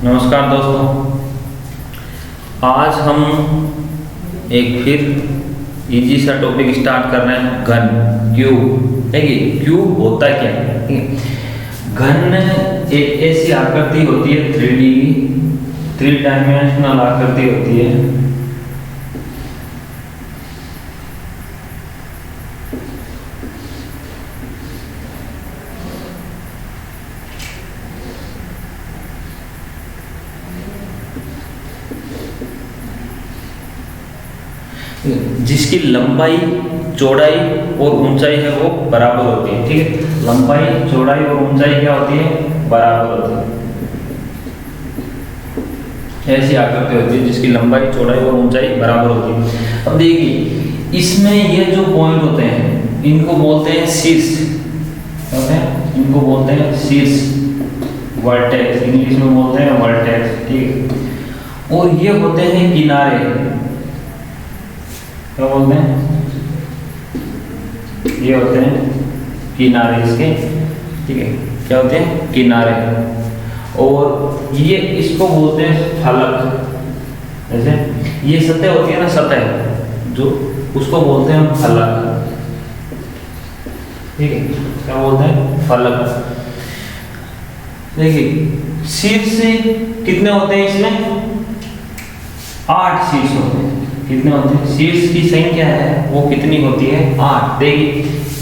नमस्कार दोस्तों, आज हम एक फिर इजी सा टॉपिक स्टार्ट कर रहे हैं। घन, क्यूब। देखिए क्यूब होता क्या है, ठीक है। घन एक ऐसी आकृति होती है 3D की, 3 डायमेंशनल आकृति होती है। जिसकी लंबाई, चौड़ाई और ऊंचाई है वो बराबर होती है, ठीक है। लंबाई, चौड़ाई और ऊंचाई क्या होती है, बराबर होती है। ऐसी आकृति होती है जिसकी लंबाई, चौड़ाई और ऊंचाई बराबर होती है। अब देखिए इसमें ये जो पॉइंट होते हैं इनको बोलते हैं शीर्ष, होते हैं इनको बोलते हैं शीर्ष, वर्टेक्स, इंग्लिश में बोलते हैं वर्टेक्स, ठीक है। और ये होते हैं किनारे, क्या बोलते हैं, ये होते हैं किनारे इसके, ठीक है। क्या होते हैं, किनारे। और ये इसको बोलते हैं फलक। जैसे ये सतह होती है ना, सतह जो, उसको बोलते हैं फलक, ठीक है। क्या बोलते हैं, फलक। देखिए शीर्ष कितने होते हैं इसमें, 8 शीर्ष होते हैं। कितने होते हैं, शीर्ष की संख्या है वो कितनी होती है, 8। देखिए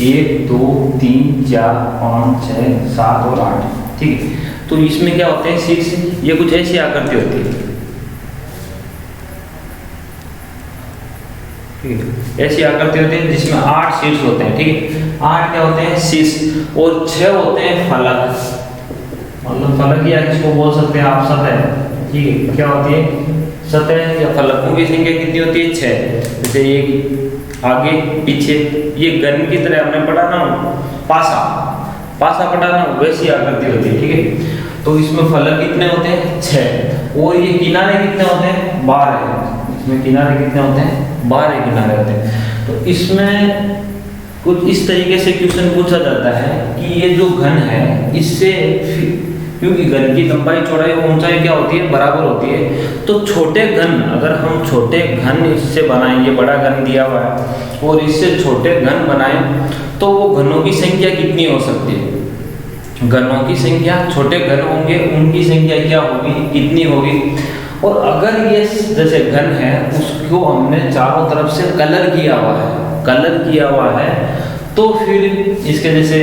1 2 3 4 5 6 7 और 8, ठीक है। तो इसमें क्या होते हैं शीर्ष, ये कुछ ऐसी आकृति होती है, ठीक है। ऐसी आकृति होती है जिसमें 8 शीर्ष होते हैं, ठीक है। 8 क्या होते हैं, शीर्ष, और 6 होते हैं फलक। मतलब फलक या किसको बोल सकते हैं आप, सतह, ठीक है। क्या होती है, सतह या फलकों की संख्या कितनी होती है, 6। जैसे एक आगे पीछे, ये घन की तरह हमने पढ़ा ना, पासा पढ़ा ना, वैसी आकृति होती है, ठीक है। तो इसमें फलक कितने होते हैं, 6। और ये किनारे कितने होते हैं, 12। इसमें किनारे कितने होते हैं, 12 किनारे होते हैं। तो इसमें कुछ इस तरीके से क्वेश्चन पूछा जाता है कि ये जो घन है इससे, क्योंकि घन की लंबाई, चौड़ाई और ऊंचाई क्या होती है, बराबर होती है। तो छोटे घन, अगर हम छोटे घन इससे बनाएंगे, बड़ा घन दिया हुआ है और इससे छोटे घन बनाएं तो वो घनों की संख्या कितनी हो सकती है, घनों की संख्या, छोटे घन होंगे उनकी संख्या क्या होगी, कितनी होगी। और अगर ये जैसे घन है उसको हमने चारों तरफ से कलर किया हुआ है, तो फिर इसके जैसे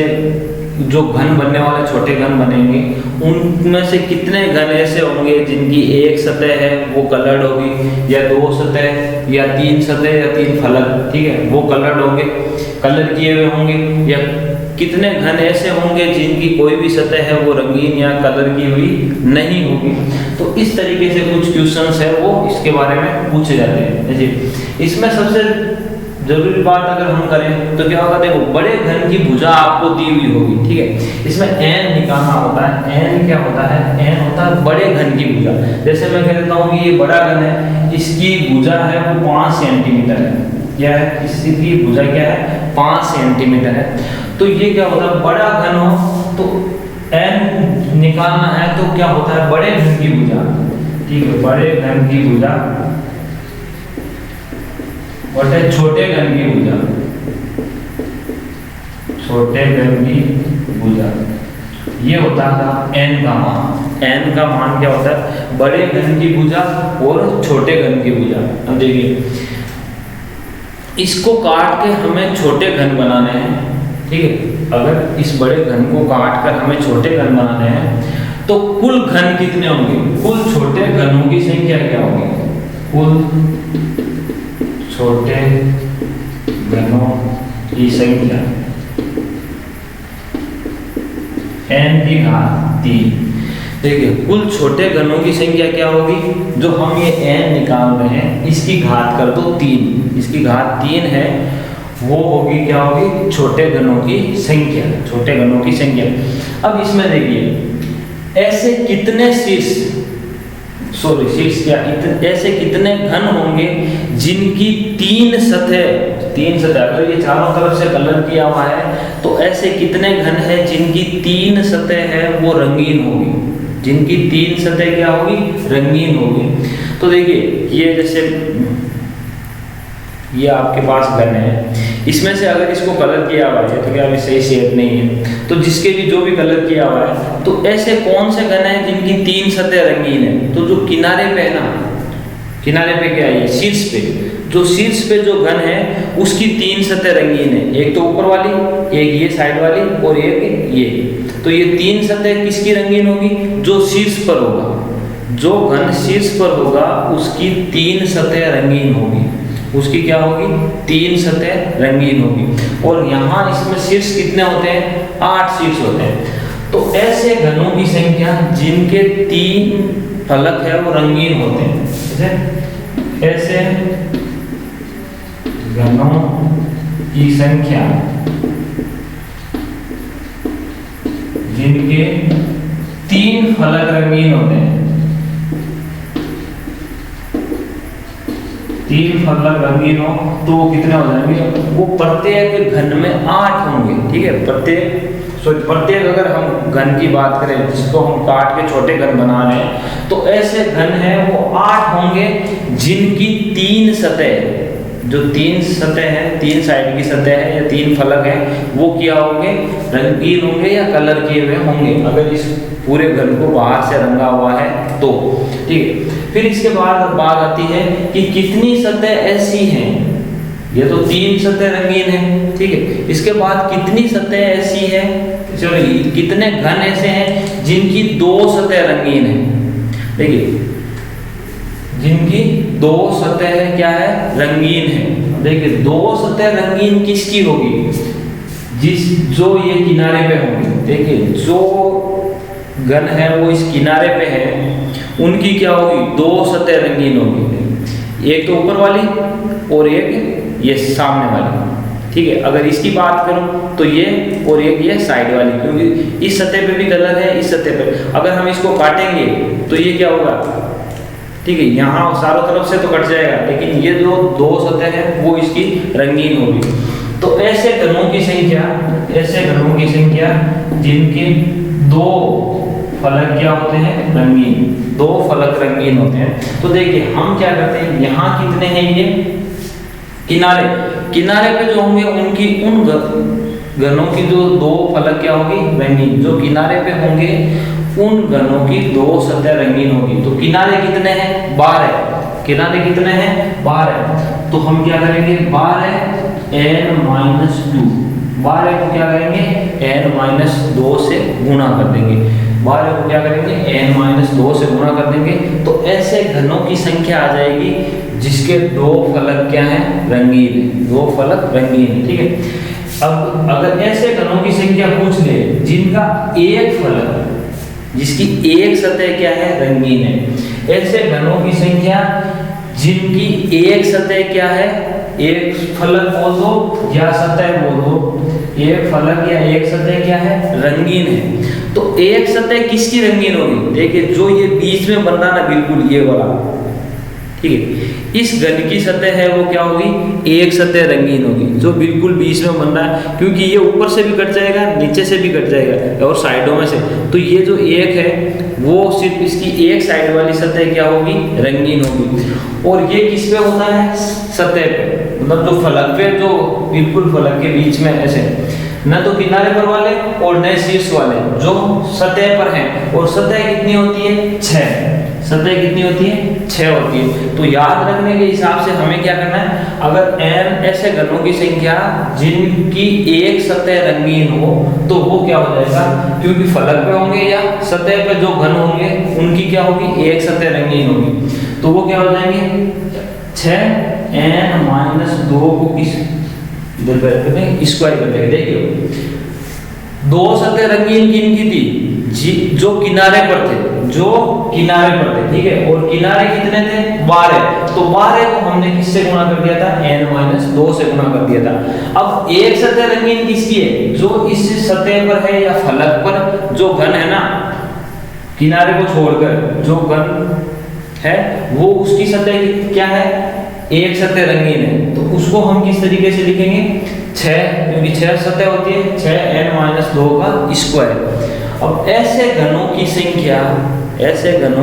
जो घन बनने वाले छोटे घन बनेंगे उनमें से कितने घन ऐसे होंगे जिनकी एक सतह है वो कलर्ड होगी, या 2 सतह या 3 सतह या 3 फलक, ठीक है, वो कलर्ड होंगे, कलर किए हुए होंगे। या कितने घन ऐसे होंगे जिनकी कोई भी सतह है वो रंगीन या कलर की हुई नहीं होगी। तो इस तरीके से कुछ क्वेश्चंस है वो इसके बारे में पूछे जाते हैं। जैसे इसमें सबसे जरूरी बात अगर हम करें तो क्या होगा, देखो बड़े घन की भुजा आपको दी हुई होगी, ठीक है। इसमें n निकालना होता है। n क्या होता है, n होता है बड़े घन की भुजा। जैसे मैं कह देता हूँ कि ये बड़ा घन है, इसकी भुजा है वो 5 सेंटीमीटर है। क्या है, इसकी भुजा क्या है, 5 सेंटीमीटर है। तो ये क्या होता है, बड़ा घन हो तो n निकालना है तो क्या होता है, बड़े घन की भुजा, ठीक है, बड़े घन की भुजा बटे छोटे घन की भुजा, छोटे घन की भुजा, ये होता है n का मान। n का मान क्या होता है, बड़े घन की भुजा और छोटे घन की भुजा। अब देखिए इसको काट के हमें छोटे घन बनाने हैं, ठीक है। अगर इस बड़े घन को काट कर हमें छोटे घन बनाने हैं तो कुल घन कितने होंगे, कुल छोटे घनों की संख्या क्या होगी, कुल छोटे घनों की संख्या n की घात 3। देखिए कुल छोटे घनों की संख्या क्या होगी, जो हम ये n निकाल रहे हैं इसकी घात कर दो 3, इसकी घात 3 है, वो होगी क्या होगी, छोटे घनों की संख्या, छोटे घनों की संख्या। अब इसमें देखिए ऐसे कितने शीर्ष क्या, ऐसे कितने घन होंगे जिनकी 3 सतह, अगर ये चारों तरफ से कलर किया हुआ है तो ऐसे कितने घन है जिनकी 3 सतह है वो रंगीन होगी। जिनकी 3 सतह क्या होगी, रंगीन होगी। तो देखिए ये जैसे ये आपके पास घन है, इसमें से अगर इसको कलर किया हुआ है तो क्या अभी सही शेप नहीं है, तो जिसके भी जो भी कलर किया हुआ है, तो ऐसे कौन से घन है जिनकी 3 सतह रंगीन है? तो जो किनारे पे है ना, किनारे पे क्या है, शीर्ष पे, जो शीर्ष पे जो घन है उसकी 3 सतह रंगीन है, एक तो ऊपर वाली, एक ये साइड वाली और एक ये। तो ये 3 सतह किसकी रंगीन होगी? जो शीर्ष पर होगा, जो घन शीर्ष पर होगा उसकी 3 सतह रंगीन होगी, उसकी क्या होगी, 3 सतह रंगीन होगी। और यहाँ इसमें शीर्ष कितने होते हैं, 8 शीर्ष होते हैं। तो ऐसे घनों की संख्या जिनके 3 फलक है वो रंगीन होते हैं। ऐसे घनों की संख्या जिनके 3 फलक रंगीन होते हैं, 3 फलक रंगीन हो तो वो कितने हो जाएंगे, वो प्रत्येक घन में 8 होंगे। ठीक है, प्रत्येक अगर हम घन की बात करें जिसको हम काट के छोटे घन बना रहे हैं, तो ऐसे घन है वो 8 होंगे जिनकी 3 सतह, जो 3 सतह है, 3 साइड की सतह है या 3 फलक है, वो क्या होंगे, रंगीन होंगे या कलर किए हुए होंगे, अगर इस पूरे घन को बाहर से रंगा हुआ है तो। ठीक है, फिर इसके बाद बात आती है कि कितनी सतह ऐसी हैं, ये तो 3 सतह रंगीन है। ठीक है, इसके बाद कितनी सतह ऐसी है, चलो कितने घन ऐसे हैं जिनकी 2 सतह रंगीन है। देखिए जिनकी 2 सतह क्या है, रंगीन है। देखिए 2 सतह रंगीन किसकी होगी, जो ये किनारे पे होंगे। देखिए जो घन है वो इस किनारे पे है, उनकी क्या होगी, 2 सतह रंगीन होगी, एक तो ऊपर वाली और एक ये सामने वाली। ठीक है, अगर इसकी बात करूं तो ये और एक ये साइड वाली, क्योंकि इस सतह पे भी कलर है, इस सतह पे अगर हम इसको काटेंगे तो ये क्या होगा, ठीक है, यहाँ चारों तरफ से तो कट जाएगा, लेकिन ये जो 2 सतह है वो इसकी रंगीन होगी। तो ऐसे घनों की संख्या, ऐसे घनों की संख्या जिनके 2 फलक क्या होते हैं, रंगीन, 2 फलक रंगीन होते हैं। तो देखिए हम क्या करते हैं, यहाँ कितने हैं, ये किनारे पे जो होंगे उनकी उन घनों की जो 2 फलक क्या होगी, रंगीन, जो किनारे पे होंगे उन घनों की 2 सतह रंगीन होगी। तो किनारे कितने हैं, 12, किनारे कितने हैं, 12। तो हम क्या करेंगे, 12 n-2, 12 को क्या करेंगे, n-2 से गुणा कर देंगे, 12 को क्या करेंगे, n-2 से गुणा कर देंगे। तो ऐसे घनों की संख्या आ जाएगी जिसके 2 फलक क्या हैं, रंगीन है, 2 फलक रंगीन है। ठीक है, अब अगर ऐसे घनों की संख्या पूछ ले जिनका एक फलक, जिसकी एक सतह क्या है, रंगीन है, ऐसे घनों की संख्या जिनकी एक सतह क्या है, एक फलक बोल दो या सतह बोल दो, एक फलक या एक सतह क्या है, रंगीन है। तो एक सतह किसकी रंगीन होगी, देखिए जो ये बीच में बन रहा ना, बिल्कुल ये वाला, ठीक है, इस घन की सतह है वो क्या होगी, एक सतह रंगीन होगी, जो बिल्कुल बीच में बन रहा है, क्योंकि ये ऊपर से भी कट जाएगा, नीचे से भी कट जाएगा और साइडों में से। तो ये जो एक है वो सिर्फ इसकी एक साइड वाली सतह क्या होगी, रंगीन होगी। और ये किस पे होता है, सतह पे, मतलब जो फलक पे, जो बिल्कुल फलक के बीच में ऐसे, न तो किनारे पर वाले और न शीर्ष वाले, जो सतह पर हैं। और सतह कितनी होती है, 6, सतह कितनी होती है, 6 होती है। तो याद रखने के हिसाब से हमें क्या करना है, अगर n ऐसे घनों की संख्या जिनकी एक सतह रंगीन हो तो वो क्या हो जाएगा, क्योंकि फलक पे होंगे या सतह पे जो घन होंगे उनकी क्या होगी, एक सतह रंगीन होगी, तो वो क्या हो जाएंगे, 6n-2 को किस इधर स्क्वायर कर देंगे। देखिए 2 सतह रंगीन किन की थी, जो किनारे पर थे, जो किनारे पर थे, ठीक है, और किनारे कितने थे, 12। तो 12 को हमने किससे गुणा कर दिया था, n-2 से गुणा कर दिया था। अब एक सतह रंगीन किसकी है, जो इस सतह पर है या फलक पर जो घन है ना, किनारे को छोड़कर जो घन है वो उसकी सतह क्या है, एक सतह रंगीन है। तो उसको हम किस तरीके से लिखेंगे, 6, क्योंकि 6 सतह होती है, 6n-2 का स्क्वायर। अब ऐसे घनों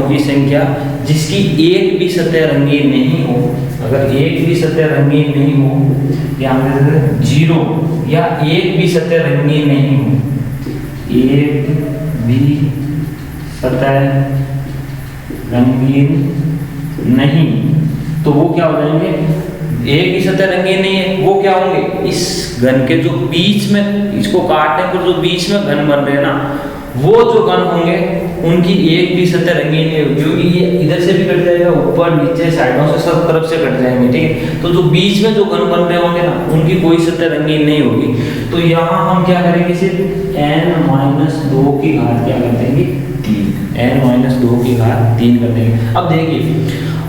की संख्या जिसकी एक भी सतह रंगीन नहीं हो, अगर एक भी सतह रंगीन नहीं हो, या जीरो या एक भी सतह रंगीन नहीं हो, एक भी सतह रंगीन नहीं, तो वो क्या हो जाएंगे, एक ही सतह रंगीन नहीं है, वो क्या होंगे, इस घन के जो बीच में, इसको काटने पर जो बीच में घन बन रहे हैं ना, वो जो घन होंगे उनकी एक भी सतह रंगीन नहीं होगी, क्योंकि ये इधर से भी कट जाएगा, ऊपर नीचे साइडों से सब तरफ से कट जाएंगे, ठीक है। तो जो बीच में जो घन बन रहे होंगे ना, उनकी कोई सतह रंगीन नहीं होगी। तो यहाँ हम क्या करेंगे, सिर्फ n-2 की घात क्या कर देंगे, 3, n-2 की घात 3 कर देंगे। अब देखिए,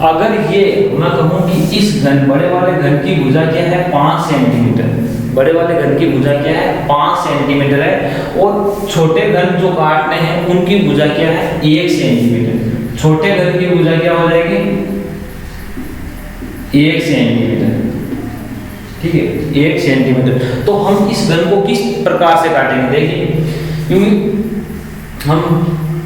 अगर ये मैं कहूँ कि इस घन, बड़े वाले घन की भुजा क्या है, 5 सेंटीमीटर, बड़े वाले घन की भुजा क्या है, 5 सेंटीमीटर है, और छोटे घन जो काटने हैं उनकी भुजा क्या है, 1 सेंटीमीटर। छोटे घन की भुजा क्या हो जाएगी, 1 सेंटीमीटर, ठीक है, 1 सेंटीमीटर। तो हम इस घन को किस प्रकार से काटेंगे, देखिए, क्योंकि हम,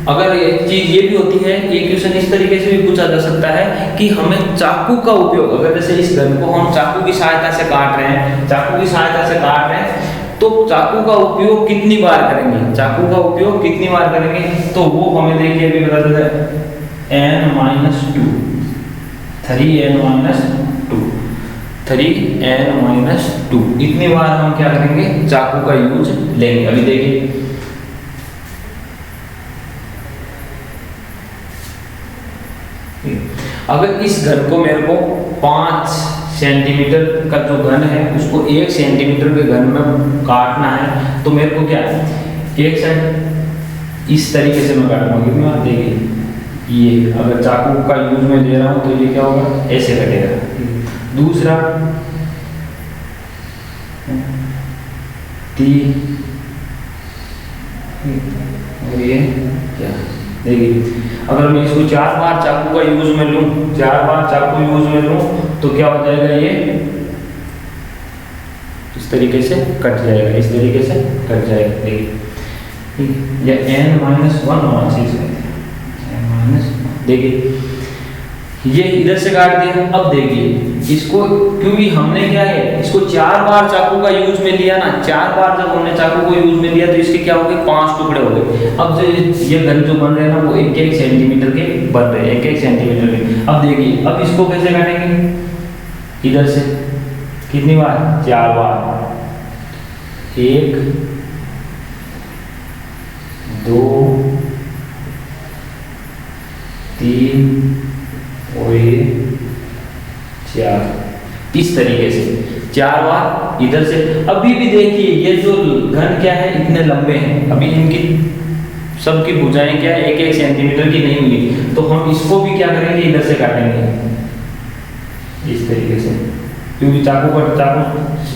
अगर एक चीज ये भी होती है, एक क्वेश्चन इस तरीके से भी पूछा जा सकता है कि हमें चाकू का उपयोग, अगर जैसे इस घन को हम चाकू की सहायता से काट रहे हैं, तो चाकू का उपयोग कितनी बार करेंगे, तो वो हमें देखिए अभी बता देता है, n-2, 3n-2 इतनी बार हम क्या करेंगे, चाकू का यूज लेंगे। अभी देखिए, अगर इस घन को मेरे को 5 सेंटीमीटर का जो घन है उसको 1 सेंटीमीटर के घन में काटना है, तो मेरे को क्या है, एक साइड इस तरीके से मैं काटूंगा, क्योंकि देखिए ये अगर चाकू का यूज में ले रहा हूँ तो ये क्या होगा, ऐसे कटेगा। दूसरा 3, और ये क्या, देखिए अगर मैं इसको 4 बार चाकू का यूज में लूं, तो क्या हो जाएगा, ये इस तरीके से कट जाएगा, देखिए ये n-1 देखिए ये इधर से काट दिया। अब देखिए इसको, क्योंकि हमने क्या है, इसको 4 बार चाकू का यूज में लिया ना, 4 बार जब हमने चाकू को यूज में लिया तो इसके क्या हो गए, 5 टुकड़े हो गए। अब जो ये घन जो बन रहे हैं ना, वो 1-1 सेंटीमीटर के बन रहे हैं, 1-1 सेंटीमीटर के। अब देखिए, अब इसको कैसे काटेंगे, इधर से कितनी बार, 4 बार, 1 2 3 और ये 4, इस तरीके से 4 बार इधर से। अभी भी देखिए ये जो घन क्या है, इतने लंबे हैं, अभी इनकी सबकी भुजाएं क्या है, 1-1 सेंटीमीटर की नहीं हुई, तो हम इसको भी क्या करेंगे, इधर से काटेंगे इस तरीके से, क्योंकि चाकू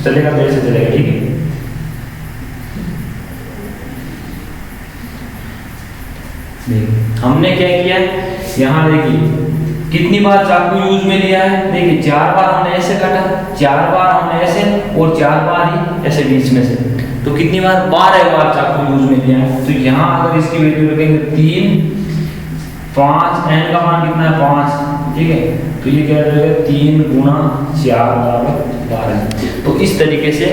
चलेगा तो ऐसे चलेगा, ठीक है। हमने क्या किया, यहाँ देखिए कितनी बार चाकू यूज में लिया है, देखिए 4 बार हमने ऐसे काटा, 4 बार हमने ऐसे, और 4 बार ही ऐसे बीच में से, तो कितनी बार, 12 बार चाकू यूज में लिया है। तो यहाँ अगर इसकी वैल्यू रखेंगे 3, 5, n का मान कितना है, 5, ठीक है, तो ये क्या रहेगा, 3 गुणा 4 12। तो इस तरीके से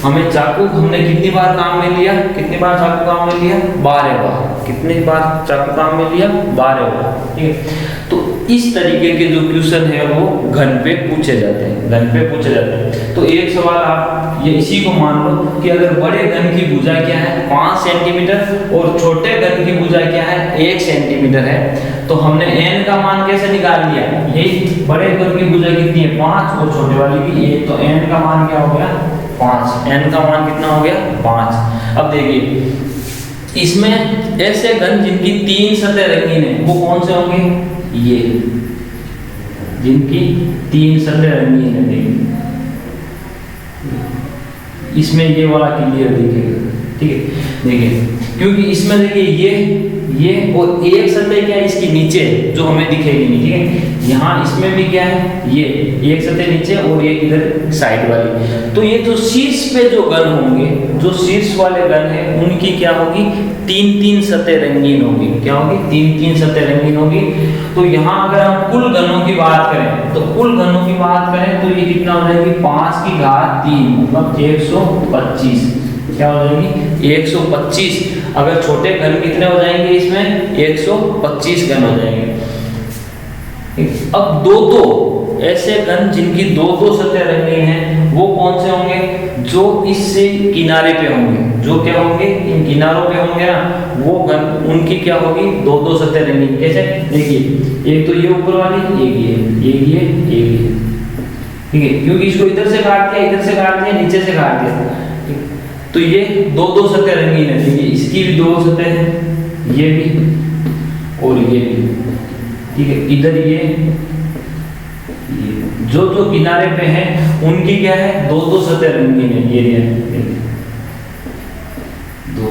हमें चाकू, हमने कितनी बार काम में लिया, कितनी बार चाकू काम में लिया, 12 बार, कितनी बार चाकू काम में लिया, 12 बार, ठीक है। तो इस तरीके के जो क्वेश्चन है वो घन पे पूछे जाते हैं, तो एक सवाल आप ये इसी को मान लो कि अगर बड़े घन की भुजा क्या है, 5 सेंटीमीटर, और छोटे घन की भुजा क्या है, 1 सेंटीमीटर है, तो हमने n का मान कैसे निकाल लिया, यही बड़े घन की भुजा कितनी है, 5, और छोटे वाली की 1, तो n का मान क्या हो गया, 5, n का मान कितना हो गया, 5। अब देखिए इसमें ऐसे घन जिनकी 3 सतह रंगीन है, वो कौन से होंगे, ये जिनकी 3 सतह रंगीन है, देखिए इसमें ये वाला क्लियर दिखेगा, ठीक है। देखिए क्योंकि इसमें देखिए ये और एक सतह क्या है इसकी नीचे जो हमें दिखेगी नहीं, ठीक है। यहाँ इसमें भी क्या है, ये एक सतह नीचे और ये इधर साइड वाली। तो ये जो शीर्ष पे जो गण होंगे, जो शीर्ष वाले गण है उनकी क्या होगी, 3-3 सतह रंगीन होगी। क्या होगी, 3-3 सतह रंगीन होगी। तो यहाँ अगर हम कुल गणों की बात करें, तो कुल गणों की बात करें तो ये कितना हो जाएगी, 5 की घात 3 मतलब 125। क्या हो जाएगी, 125। अगर छोटे घन कितने हो जाएंगे इसमें, 125 घन हो जाएंगे। अब दो ऐसे घन जिनकी दो सतह रंगीन है वो कौन से होंगे, जो इससे किनारे पे होंगे, जो क्या होंगे इन किनारों पे होंगे ना, वो घन उनकी क्या होगी, दो सतह रंगीन। कैसे, देखिए एक तो ये ऊपर वाली, एक ये, ठीक है, क्योंकि इसको इधर से काट दिया, इधर से काट दिया, नीचे से काट दिया, तो ये दो सतह रंगीन है। देखिए इसकी भी 2 सतह है, ये भी और ये भी, ठीक है। इधर ये जो किनारे पे हैं उनकी क्या है, दो सतह रंगीन है, ये दो।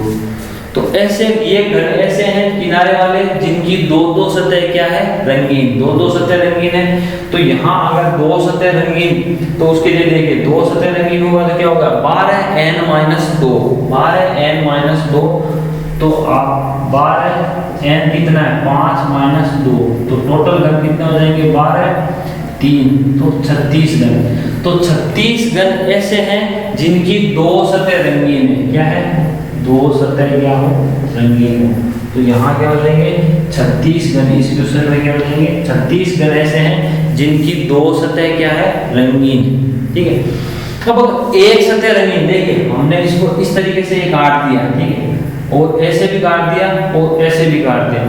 तो ऐसे ये घर ऐसे हैं किनारे वाले जिनकी दो सतह क्या है, रंगीन, दो सतह रंगीन है। तो यहाँ अगर 2 सतह रंगीन, तो उसके लिए देखिए 2 सतह रंगीन होगा तो क्या होगा, 12n-2, 12n-2। तो आप 12n कितना है, 5-2, तो टोटल घन कितने हो जाएंगे, 12 3 तो 36 घन। तो 36 घन ऐसे हैं जिनकी 2 सतह रंगीन है। क्या है, 2 सतह क्या हो, रंगीन हो। तो यहाँ क्या हो जाएंगे, 36 घन। इस क्वेश्चन में क्या हो जाएंगे, 36 घन ऐसे हैं जिनकी 2 सतह क्या है, रंगीन, ठीक है। अब एक सतह रंगीन, देखिए हमने इसको इस तरीके से काट दिया, ठीक है, और ऐसे भी काट दिया और ऐसे भी काट दिया।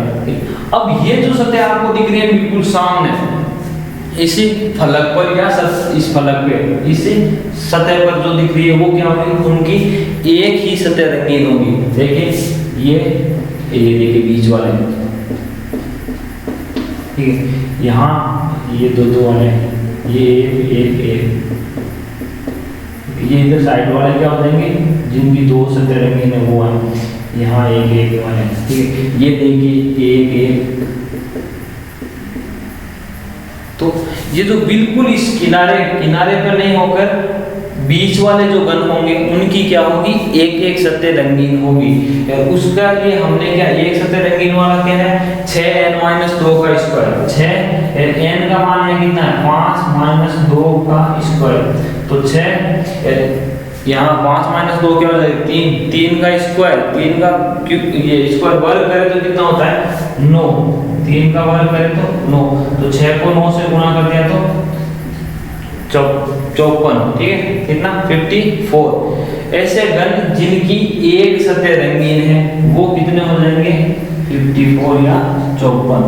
अब ये जो सतह आपको दिख रही है बिल्कुल सामने इसी फलक पर या इस फलक पे इसी सतह पर जो दिख रही है वो क्या होगी, उनकी एक ही सतह रंगीन होगी। देखिए ये देखिए बीच वाले, ठीक है, यहाँ ये दो वाले, ये एक ये इधर साइड वाले क्या हो जाएंगे, जिनकी 2 सतह रंगीन है वो है, यहाँ एक वाले, ठीक है। ये देखिए एक। तो ये जो बिल्कुल इस किनारे पर नहीं होकर बीच वाले जो गण होंगे उनकी क्या होगी, एक सतह रंगीन होगी। उसका लिए हमने क्या, एक सतह रंगीन वाला क्या है, 6n-2 का स्क्वायर। 6n का मान है कितना है, 5-2 का स्क्वायर। तो 6 यहाँ 5-2 क्या हो जाएगा, 3 का स्क्वायर, 3 का ये स्क्वायर वर्ग करे तो कितना होता है, 9। 3 का वर्ग करे तो 9, तो 6 को 9 से गुणा कर दिया तो 54, ठीक है, कितना 54। ऐसे घन जिनकी एक सतह रंगीन है वो कितने हो जाएंगे, 54 या 54,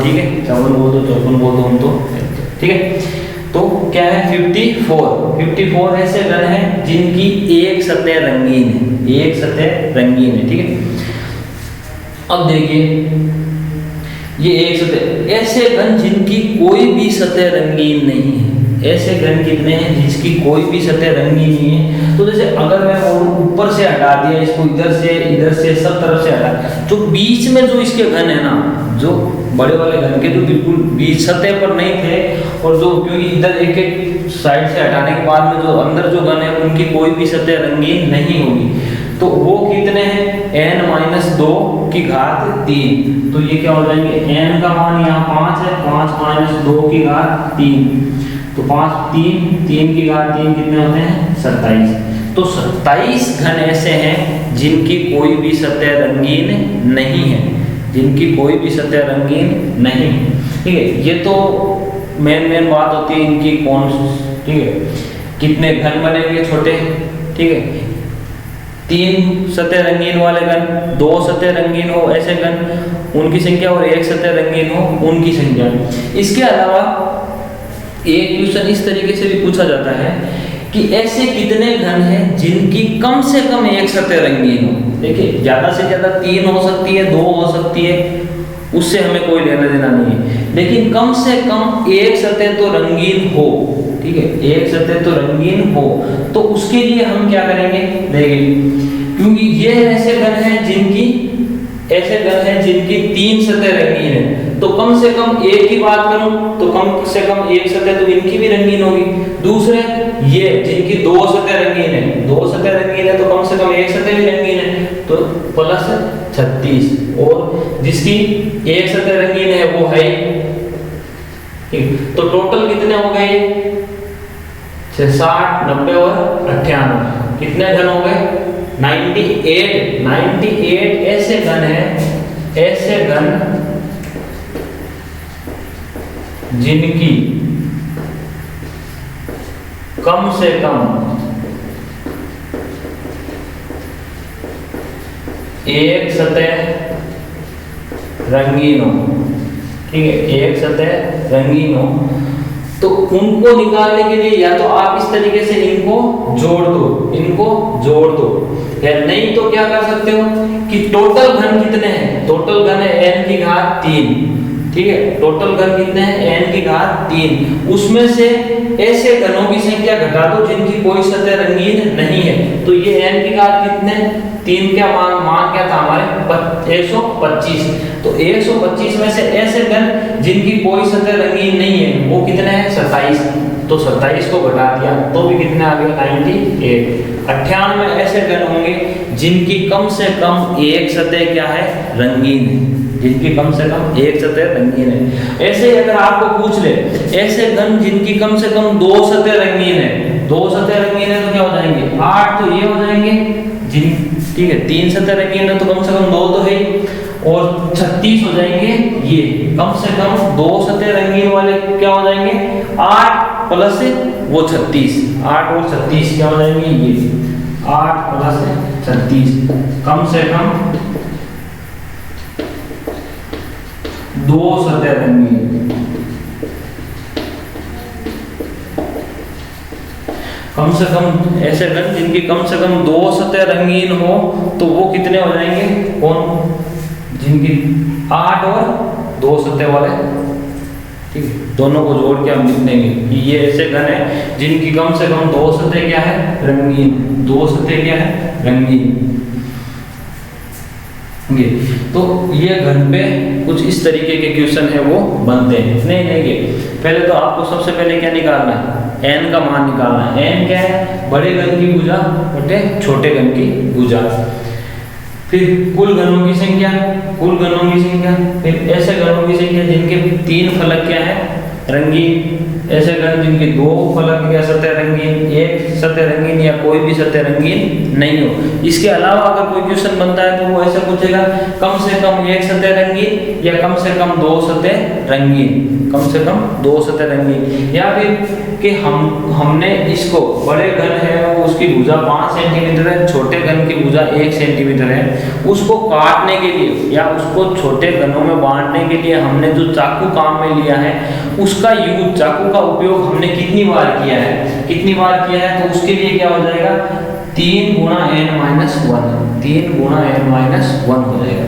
ठीक है, 54 बोल दो, 54 बोल दो हम तो, ठीक है। तो क्या है, 54 ऐसे घन हैं जिनकी एक सतह रंगीन है, एक सतह रंगीन है, ठीक है। अब देखिए ये एक सतह, ऐसे घन जिनकी कोई भी सतह रंगीन नहीं है। ऐसे घन कितने हैं जिसकी कोई भी सतह रंगीन नहीं है। तो जैसे अगर मैं ऊपर से हटा दिया इसको, इधर से सब तरफ से हटा, जो बीच में जो इसके घन है ना, जो बड़े वाले घन के जो बिल्कुल बीच सतह पर नहीं थे, और जो क्योंकि इधर एक साइड से हटाने के बाद में जो अंदर जो घन है उनकी कोई भी सतह रंगीन नहीं होगी। तो वो कितने हैं, n-2 की घात 3। तो ये क्या हो जाएंगे, n का मान यहाँ 5 है, 5-2 की घात 3, तो 3 की घात 3 कितने होते हैं, 27। तो 27 घन ऐसे हैं जिनकी कोई भी सतह रंगीन नहीं है, जिनकी कोई भी सतह रंगीन नहीं है, ठीक है। ये तो मेन बात होती है इनकी कौन, ठीक है, कितने घन बनेंगे छोटे, ठीक है। 3 सतह रंगीन वाले घन, 2 सतह रंगीन हो ऐसे घन उनकी संख्या, और 1 सतह रंगीन हो उनकी संख्या। इसके अलावा एक क्वेश्चन इस तरीके से भी पूछा जाता है कि ऐसे कितने घन हैं जिनकी कम से कम 1 सतह रंगीन हो। देखिए ज्यादा से ज्यादा 3 हो सकती है, 2 हो सकती है, उससे हमें कोई लेना देना नहीं है, लेकिन कम से कम 1 सतह तो रंगीन हो, ठीक है, 1 सतह तो रंगीन हो। तो उसके लिए हम क्या करेंगे, देखिए क्योंकि ये ऐसे घन हैं जिनकी ऐसे घन हैं जिनकी 3 सतह रंगीन है, तो कम से कम एक की बात करूं तो कम से कम एक सतह तो इनकी भी रंगीन होगी। दूसरे ये जिनकी 2 सतह रंगीन है, 2 सतह रंगीन है तो कम से कम एक सतह भी रंगीन है, तो प्लस 36, और जिसकी एक सतह रंगीन है वो है, ठीक। तो टोटल कितने हो गए? 60, 90 और 98, कितने घन हो गए? 98 ऐसे घन हैं, ऐसे घन जिनकी कम से कम एक सतह रंगीन हो, ठीक है, एक सतह रंगीन हो, तो उनको निकालने के लिए या तो आप इस तरीके से इनको जोड़ दो, इनको जोड़ दो, या नहीं तो क्या कर सकते हो कि टोटल घन कितने हैं? टोटल घन है n की घात 3, ठीक है, टोटल घन कितने हैं? n की घात 3, उसमें से ऐसे घनों की संख्या घटा दो जिनकी कोई सतह रंगीन नहीं है, तो ये n की घात कितने? 3 क्या मान क्या था हमारे? 125, तो 125 में से ऐसे घन जिनकी कोई सतह रंगीन नहीं है वो कितने हैं? 27, तो 27 को घटा दिया तो भी कितने आ गए? 98। 98 ऐसे घन होंगे जिनकी कम से कम एक सतह क्या है? रंगीन है, जिनकी कम से कम एक सतह रंगीन है। ऐसे ही अगर आपको पूछ ले ऐसे घन जिनकी कम से कम 2 सतह रंगीन है, 2 सतह रंगीन है तो क्या हो जाएंगे? 8, तो ये हो जाएंगे जिन, ठीक है, 3 सतह रंगीन है तो कम से कम 2 तो है, और 36 हो जाएंगे ये, कम से कम 2 सतह रंगीन वाले क्या हो जाएंगे? 8 प्लस वो 36, 8 और 36 क्या हो जाएंगे? ये 8 प्लस 36, कम से कम 2 सतह रंगीन, कम से कम ऐसे घन जिनकी कम से कम 2 सतह रंगीन हो तो वो कितने हो जाएंगे? कौन? जिनकी 8 और 2 सतह वाले, ठीक है, दोनों को जोड़ के हम लिख देंगे कि ये ऐसे घन है जिनकी कम से कम 2 सतह क्या है? रंगीन, 2 सतह क्या है? रंगीन। तो ये घन पे कुछ इस तरीके के क्वेश्चन है वो बनते हैं। नहीं पहले तो आपको सबसे पहले क्या निकालना है? n का मान निकालना है। n क्या है? बड़े घन की भुजा बटे छोटे घन की भुजा, फिर कुल घनों की संख्या, कुल घनों की संख्या, फिर ऐसे घनों की संख्या जिनके 3 फलक क्या है? रंगीन, ऐसे घन जिनके 2 फलक या सतह रंगीन, एक सतह रंगीन या कोई भी सतह रंगीन नहीं हो। इसके अलावा अगर कोई क्वेश्चन बनता है तो वो ऐसा पूछेगा कम से कम एक सतह रंगीन या कम से कम 2 सतह रंगीन, कम से कम 2 सतह रंगीन, या फिर कि हमने इसको बड़े घन है वो उसकी भुजा 5 सेंटीमीटर है, छोटे घन की भुजा 1 सेंटीमीटर है, उसको काटने के लिए या उसको छोटे घनों में बांटने के लिए हमने जो चाकू काम में लिया है उसका यूज, चाकू का उपयोग हमने कितनी बार किया है? कितनी बार किया है? तो उसके लिए क्या हो जाएगा? 3 गुणा n-1, 3 गुणा n-1 हो जाएगा।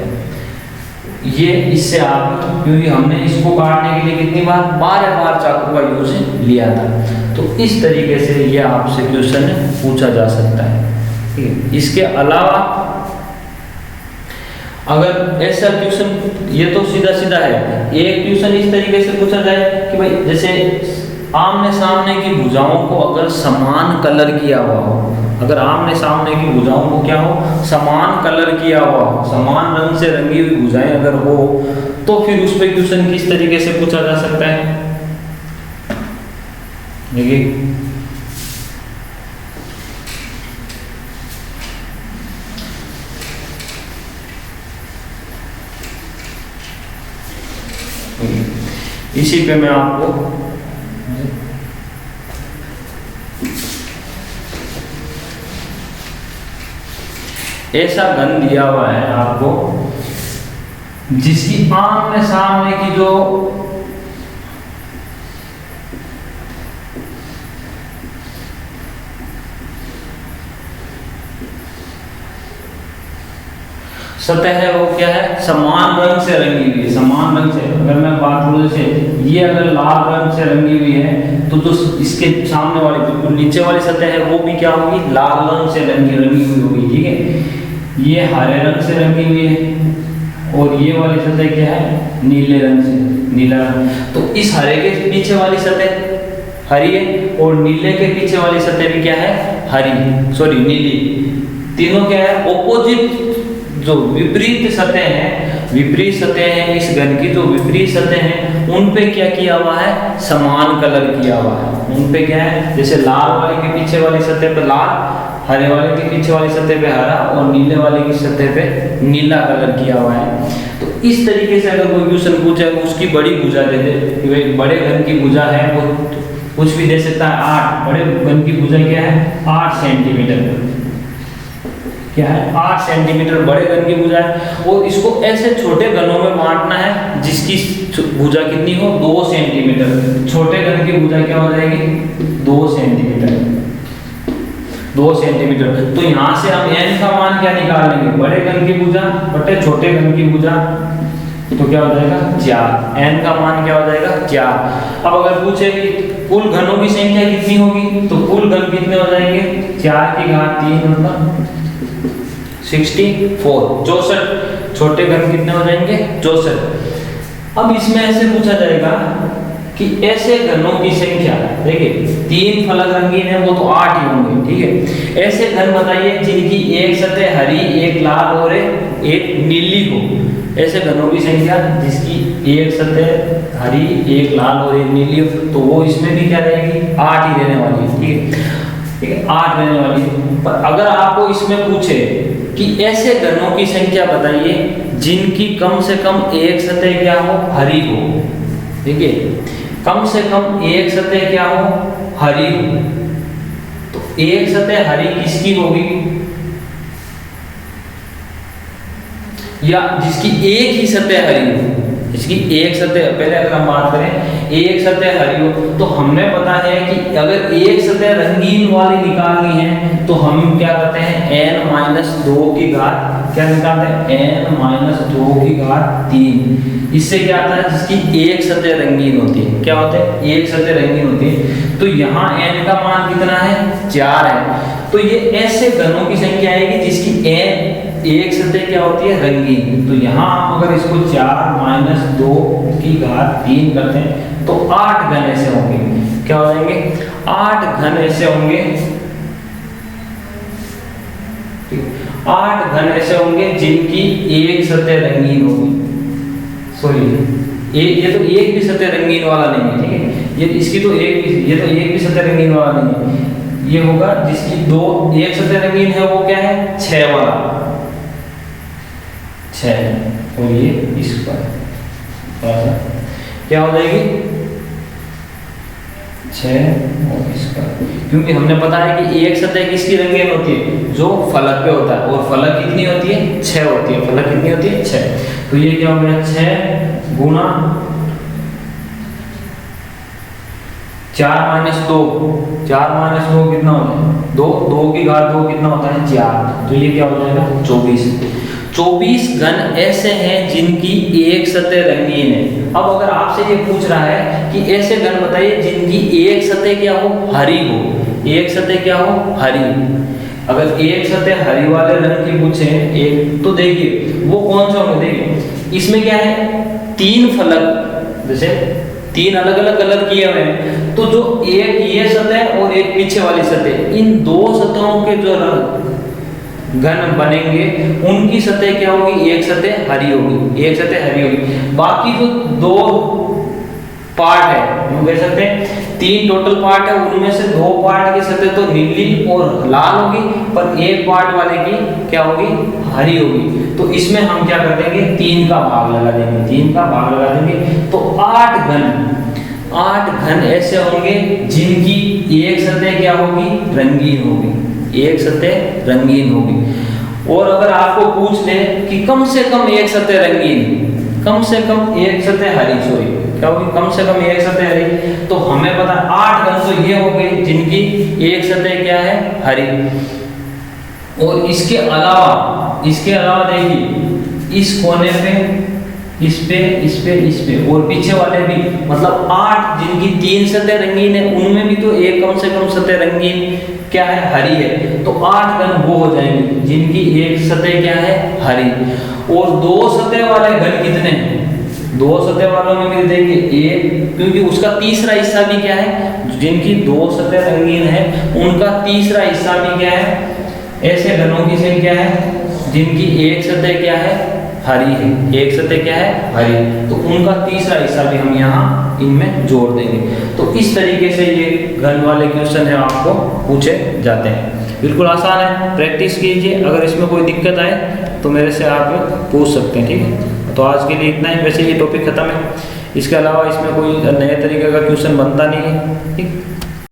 ये इससे आप, क्योंकि हमने इसको काटने के लिए कितनी बार? 12 बार चाकू का यूज लिया था। तो इस तरीके से ये आपसे क्वेश्चन पूछा जा सकता है, ठीक है। इसके अलावा अगर ऐसा क्वेश्चन, ये तो सीधा सीधा है, एक क्वेश्चन इस तरीके से पूछा जाए कि भाई जैसे आमने सामने की भुजाओं को अगर समान कलर किया हुआ हो, अगर आमने सामने की भुजाओं को क्या हो? समान कलर किया हुआ हो, समान रंग से रंगी हुई भुजाएं अगर हो तो फिर उस पर क्वेश्चन किस तरीके से पूछा जा सकता है? देखिए इसी पे मैं आपको ऐसा घन दिया हुआ है आपको जिसकी आमने सामने की जो सतह है वो क्या है? समान रंग से रंगी हुई है, समान रंग से। अगर मैं बात करूं जैसे ये अगर लाल रंग से रंगी हुई है तो जो इसके सामने वाली बिल्कुल नीचे वाली सतह है वो भी क्या होगी? लाल रंग से रंगी हुई होगी, ठीक है। ये हरे रंग से रंगी हुई है, और ये वाली सतह क्या है, नीले रंग से, नीला रंग। तो इस हरे के पीछे वाली सतह हरी है और नीले के पीछे वाली सतह भी क्या है, हरी, सॉरी नीली। तीनों क्या है, ऑपोजिट, जो विपरीत सतह है, विपरीत सतह है इस घन की, जो विपरीत सतह है उन पे क्या किया हुआ है, समान कलर किया हुआ है। उन पे क्या है, जैसे लाल वाले के पीछे वाली सतह पे लाल, हरे वाले के पीछे वाली सतह पे हरा और नीले वाले की सतह पे नीला कलर किया हुआ है। तो इस तरीके से अगर कोई क्वेश्चन पूछे, उसकी बड़ी भुजा दे दे कि भाई बड़े घन की भुजा है, वो कुछ भी दे सकता है 8, बड़े घन की भुजा क्या है, 8 सेंटीमीटर, क्या है, 8 सेंटीमीटर बड़े घन की भुजा है। और इसको ऐसे छोटे घनों में बांटना है जिसकी भुजा कितनी हो, 2 सेंटीमीटर। छोटे घन की भुजा क्या हो जाएगी, 2 सेंटीमीटर, 2 सेंटीमीटर। तो यहाँ से हम n का मान क्या निकाल लेंगे, बड़े घन की भुजा बटे छोटे घन की भुजा, तो क्या हो जाएगा 4, n का मान क्या हो जाएगा 4। अब अगर पूछे कि कुल घनों की संख्या कितनी होगी, तो कुल घन कितने हो जाएंगे, 4 की घात 3 मतलब 64, 64। छोटे घन कितने हो जाएंगे, 64। अब इसमें ऐसे पूछा जाएगा कि ऐसे घनों की संख्या, देखिए 3 फलक रंगीन है, वो तो 8 ही होंगे, ठीक है। ऐसे घन बताइए जिनकी एक सतह हरी, एक लाल और एक नीली हो। ऐसे घनों की संख्या जिसकी एक सतह हरी, एक लाल और एक नीली हो, तो वो इसमें भी क्या रहेगी, 8 ही रहने वाली है, ठीक है, ठीक है, 8 रहने वाली है। पर अगर आपको इसमें पूछे कि ऐसे घनों की संख्या बताइए जिनकी कम से कम एक सतह क्या हो, हरी हो, ठीक है, कम से कम एक सतह क्या हो, हरी हो। तो एक सतह हरी किसकी होगी, या जिसकी एक ही सतह हरी हो, जिसकी एक सतह, पहले अगर हम बात करें एक सतह हरी हो, तो हमने पता है कि अगर एक सतह रंगीन वाली निकालनी है तो हम क्या करते हैं, n-2 की घात क्या निकालते हैं, n-2 की घात 3। इससे क्या आता है, जिसकी एक सतह रंगीन होती है, क्या होता है, एक सतह रंगीन होती है। तो यहाँ n का मान कितना है, 4 है। तो ये ऐसे घनों की संख्या आएगी जिसकी एक सतह क्या होती है, रंगीन। तो यहाँ हम अगर इसको 4-2 की घात 3 करते हैं तो 8 घन ऐसे होंगे, क्या हो जाएंगे, 8 घन ऐसे होंगे, 8 घन ऐसे होंगे जिनकी एक सतह रंगीन होगी। सॉरी, ये तो एक भी सतह रंगीन वाला नहीं है, ठीक है, ये इसकी तो एक भी, ये तो एक भी सतह रंगीन वाला नहीं है। ये होगा जिसकी एक सतह रंगीन है, वो क्या है, 6 वाला, 6, और ये इस पर क्या हो जाएगी, 6 और इस पर, क्योंकि हमने पता है कि एक सतह किसकी रंगीन होती है, जो फलक पे होता है, और फलक कितनी होती है, 6 होती है, फलक कितनी होती है, 6। तो ये क्या हो गया, 6 गुना 4-2, 4-2 कितना होता है, 2 की घात 2 कितना होता है, 4। तो ये क्या हो जाएगा, 24 घन ऐसे हैं जिनकी एक सतह रंगीन है। अब अगर आपसे ये पूछ रहा है कि ऐसे घन बताइए जिनकी एक सतह क्या हो, हरी हो, एक सतह क्या हो, हरी। अगर एक सतह हरी वाले रंग की पूछे एक, तो देखिए वो कौन सा होंगे, देखिए इसमें क्या है, 3 फलक, जैसे 3 अलग अलग कलर किए हुए हैं, तो जो एक ये सतह और एक पीछे वाली सतह, इन 2 सतहों के जो घन बनेंगे उनकी सतह क्या होगी, एक सतह हरी होगी, एक सतह हरी होगी। बाकी जो 2 पार्ट है, हम कह सकते हैं 3 टोटल पार्ट है, उनमें से 2 पार्ट की सतह तो नीली और लाल होगी, पर एक पार्ट वाले की क्या होगी, हरी होगी। तो इसमें हम क्या कर देंगे, 3 का भाग लगा देंगे, 3 का भाग लगा देंगे। तो 8 घन ऐसे होंगे जिनकी एक सतह क्या होगी, रंगीन होगी, एक सतह रंगीन होगी। और अगर आपको पूछ ले कि कम से कम एक सतह रंगीन, कम से कम एक सतह हरी, सॉरी क्या होगी, कम से कम एक सतह हरी, तो हमें पता 8 घन तो ये हो गए जिनकी एक सतह क्या है, हरी। और इसके अलावा देखिए इस कोने पे, इस पे और पीछे वाले भी, मतलब 8 जिनकी 3 सतह रंगीन है, उनमें भी तो एक कम से कम सतह रंगीन क्या है, हरी है, तो 8 घन वो हो जाएंगे जिनकी एक सतह क्या है, हरी। और 2 सतह वाले घन कितने हैं, 2 सतह वालों में भी देखिए एक, क्योंकि उसका तीसरा हिस्सा भी क्या है, जिनकी 2 सतह रंगीन है उनका तीसरा हिस्सा भी क्या है, ऐसे घनों की संख्या है जिनकी एक सतह क्या है, हरी है, एक सतह क्या है, हरी, तो उनका तीसरा हिस्सा भी हम यहाँ इनमें जोड़ देंगे। तो इस तरीके से ये घन वाले क्वेश्चन है आपको पूछे जाते हैं। बिल्कुल आसान है, प्रैक्टिस कीजिए। अगर इसमें कोई दिक्कत आए तो मेरे से आप पूछ सकते हैं, ठीक है। तो आज के लिए इतना ही, वैसे ये टॉपिक खत्म है, इसके अलावा इसमें कोई नए तरीके का क्वेश्चन बनता नहीं है, ठीक।